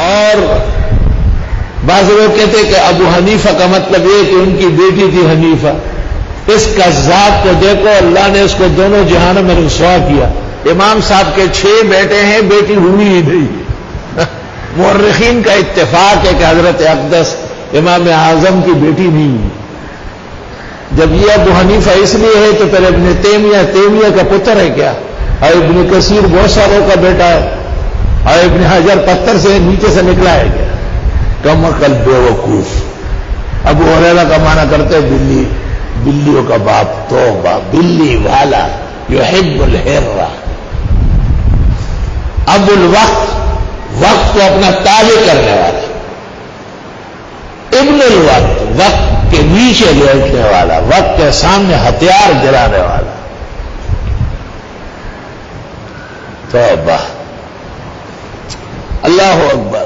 اور بعض لوگ کہتے کہ ابو حنیفہ کا مطلب یہ کہ ان کی بیٹی تھی حنیفہ. اس کا ذات کو دیکھو، اللہ نے اس کو دونوں جہانوں میں رسوا کیا. امام صاحب کے 6 بیٹے ہیں، بیٹی ہوئی ہی نہیں. مورخین کا اتفاق ہے کہ حضرت اقدس امام اعظم کی بیٹی نہیں ہوئی. جب یہ ابو حنیفہ اس لیے ہے تو پھر ابن تیمیہ کا پتر ہے کیا؟ اور ابن کثیر بہت ساروں کا بیٹا ہے، اور ابن حجر پتھر سے نیچے سے نکلا ہے کیا؟ کم عقل بے وقوف. ابو ہریرہ کا معنی کرتے بلی، بلیوں کا باپ. توبہ، بلی والا یحب الحرہ. ابو الوقت، وقت کو اپنا تابع کرنے والا. ابن الوقت، وقت کے نیچے لیٹنے والا، وقت کے سامنے ہتھیار گرانے والا. توبہ، اللہ اکبر.